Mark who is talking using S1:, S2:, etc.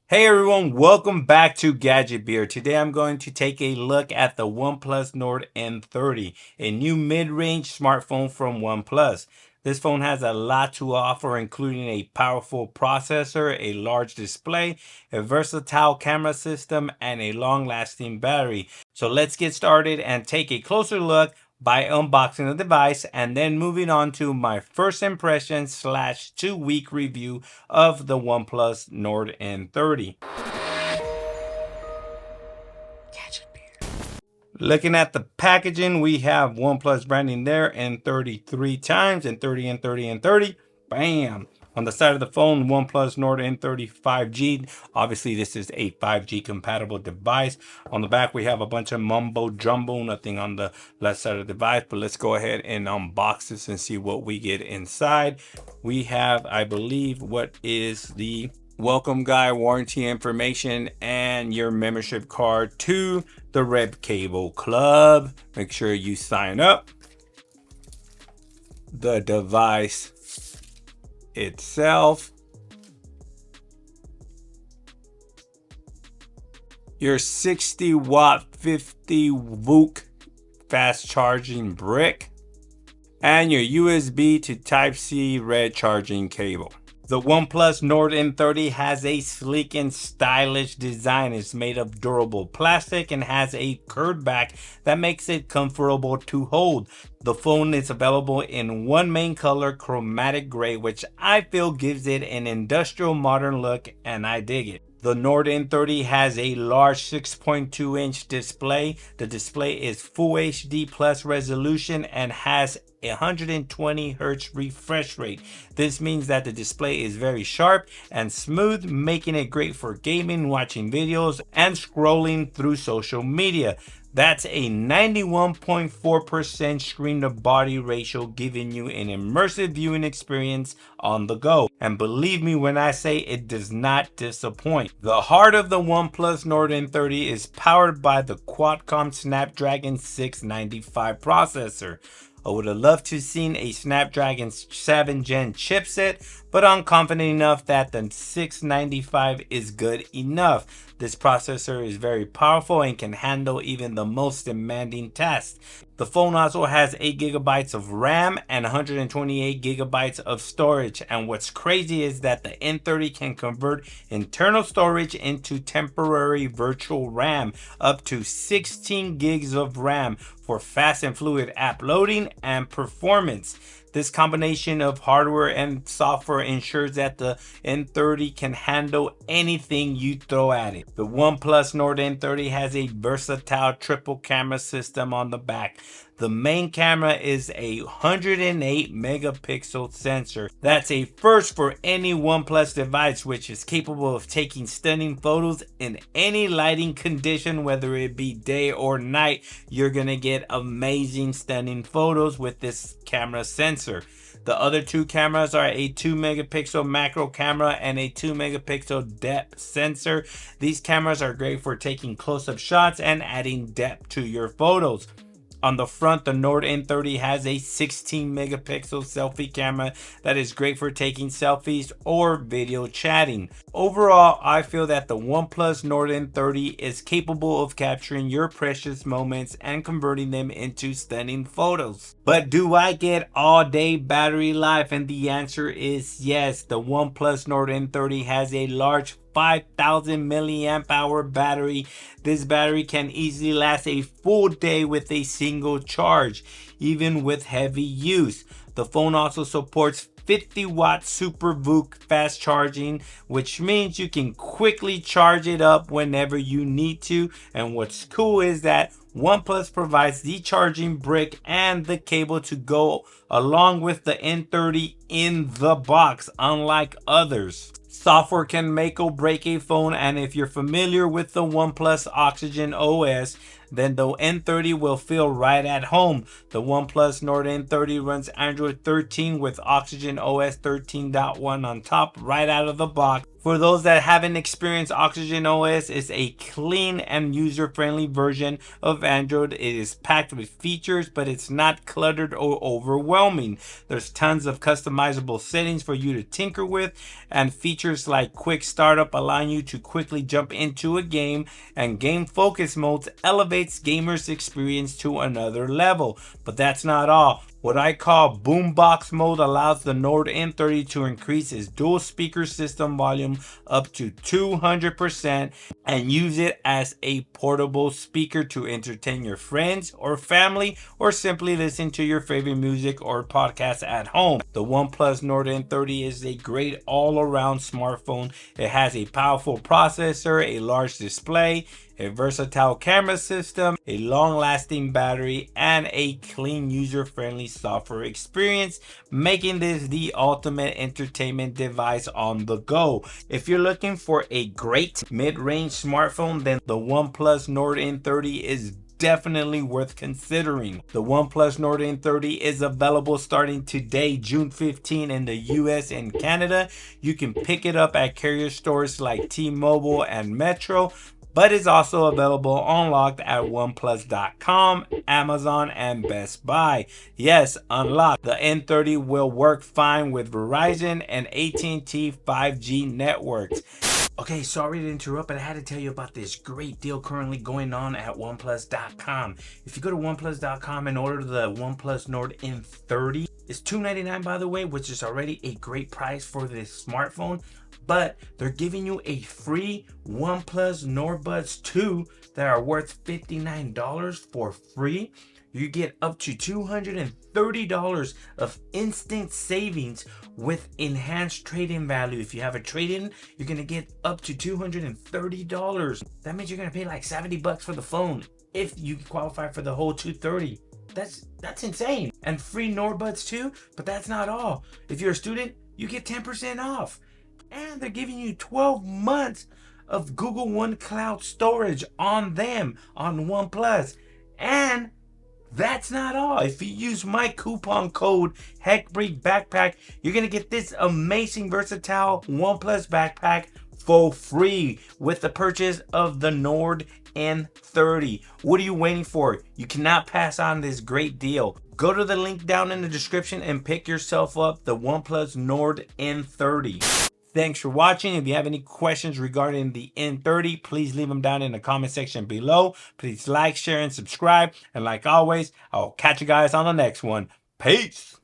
S1: Hey everyone, welcome back to Gadget Beer. Today I'm going to take a look at the OnePlus Nord N30, a new mid-range smartphone from OnePlus. This phone has a lot to offer, including a powerful processor, a large display, a versatile camera system, and a long-lasting battery. So let's get started and take a closer look by unboxing the device and then moving on to my first impression slash 2-week review of the OnePlus Nord N30. Looking at the packaging, we have OnePlus branding there N30 three times, N30, N30, N30. Bam! On the side of the phone, OnePlus Nord N30 5G. Obviously, this is a 5G compatible device. On the back, we have a bunch of mumbo jumbo, nothing on the left side of the device. But let's go ahead and unbox this and see what we get inside. We have, I believe, what is the welcome guide, warranty information, and your membership card to the Red Cable Club. Make sure you sign up. The device itself, your 60-watt 50 VOOC fast charging brick, and your USB to Type-C red charging cable. The OnePlus Nord N30 has a sleek and stylish design. It's made of durable plastic and has a curved back that makes it comfortable to hold. The phone is available in one main color, chromatic gray, which I feel gives it an industrial modern look, and I dig it. The Nord N30 has a large 6.2-inch display. The display is Full HD Plus resolution and has 120 Hz refresh rate. This means that the display is very sharp and smooth, making it great for gaming, watching videos, and scrolling through social media. That's a 91.4% screen to body ratio, giving you an immersive viewing experience on the go. And believe me when I say it does not disappoint. The heart of the OnePlus Nord N30 is powered by the Qualcomm Snapdragon 695 processor. I would have loved to have seen a Snapdragon 7 Gen chipset, but I'm confident enough that the 695 is good enough. This processor is very powerful and can handle even the most demanding tasks. The phone also has 8 GB of RAM and 128 GB of storage. And what's crazy is that the N30 can convert internal storage into temporary virtual RAM, up to 16 gigs of RAM for fast and fluid app loading and performance. This combination of hardware and software ensures that the N30 can handle anything you throw at it. The OnePlus Nord N30 has a versatile triple camera system on the back. The main camera is a 108 megapixel sensor. That's a first for any OnePlus device, which is capable of taking stunning photos in any lighting condition, whether it be day or night. You're gonna get amazing stunning photos with this camera sensor. The other two cameras are a 2 megapixel macro camera and a 2 megapixel depth sensor. These cameras are great for taking close-up shots and adding depth to your photos. On the front, the Nord N30 has a 16 megapixel selfie camera that is great for taking selfies or video chatting. Overall, I feel that the OnePlus Nord N30 is capable of capturing your precious moments and converting them into stunning photos. But do I get all day battery life? And the answer is yes. The OnePlus Nord N30 has a large 5,000 milliamp hour battery. This battery can easily last a full day with a single charge, even with heavy use. The phone also supports 50-watt Super VOOC fast charging, which means you can quickly charge it up whenever you need to. And what's cool is that OnePlus provides the charging brick and the cable to go along with the N30 in the box, unlike others. Software can make or break a phone, and if you're familiar with the OnePlus Oxygen OS, then the N30 will feel right at home. The OnePlus Nord N30 runs Android 13 with Oxygen OS 13.1 on top right out of the box. For those that haven't experienced Oxygen OS, it's a clean and user-friendly version of Android. It is packed with features, but it's not cluttered or overwhelming. There's tons of customizable settings for you to tinker with, and features like quick startup allowing you to quickly jump into a game, and game focus modes elevates gamers' experience to another level. But that's not all. What I call boombox mode allows the Nord N30 to increase its dual speaker system volume up to 200% and use it as a portable speaker to entertain your friends or family, or simply listen to your favorite music or podcast at home. The OnePlus Nord N30 is a great all-around smartphone. It has a powerful processor, a large display, a versatile camera system, a long-lasting battery, and a clean user-friendly software experience, making this the ultimate entertainment device on the go. If you're looking for a great mid-range smartphone, then the OnePlus Nord N30 is definitely worth considering. The OnePlus Nord N30 is available starting today, June 15, in the US and Canada. You can pick it up at carrier stores like T-Mobile and Metro, but it's also available unlocked at OnePlus.com, Amazon, and Best Buy. Yes, unlocked. The N30 will work fine with Verizon and AT&T 5G networks. Okay, sorry to interrupt, but I had to tell you about this great deal currently going on at OnePlus.com. If you go to OnePlus.com and order the OnePlus Nord N30, it's $299 by the way, which is already a great price for this smartphone. But they're giving you a free OnePlus Nord Buds 2 that are worth $59 for free. You get up to $230 of instant savings with enhanced trade-in value. If you have a trade-in, you're gonna get up to $230. That means you're gonna pay like $70 for the phone if you qualify for the whole $230. That's insane. And free Nord Buds too, but that's not all. If you're a student, you get 10% off. And they're giving you 12 months of Google One Cloud storage on them, on OnePlus. And that's not all. If you use my coupon code hectorbribiesca, you're going to get this amazing versatile OnePlus backpack for free with the purchase of the Nord N30. What are you waiting for? You cannot pass on this great deal. Go to the link down in the description and pick yourself up the OnePlus Nord N30. Thanks for watching. If you have any questions regarding the N30, please leave them down in the comment section below. Please like, share, and subscribe. And like always, I'll catch you guys on the next one. Peace.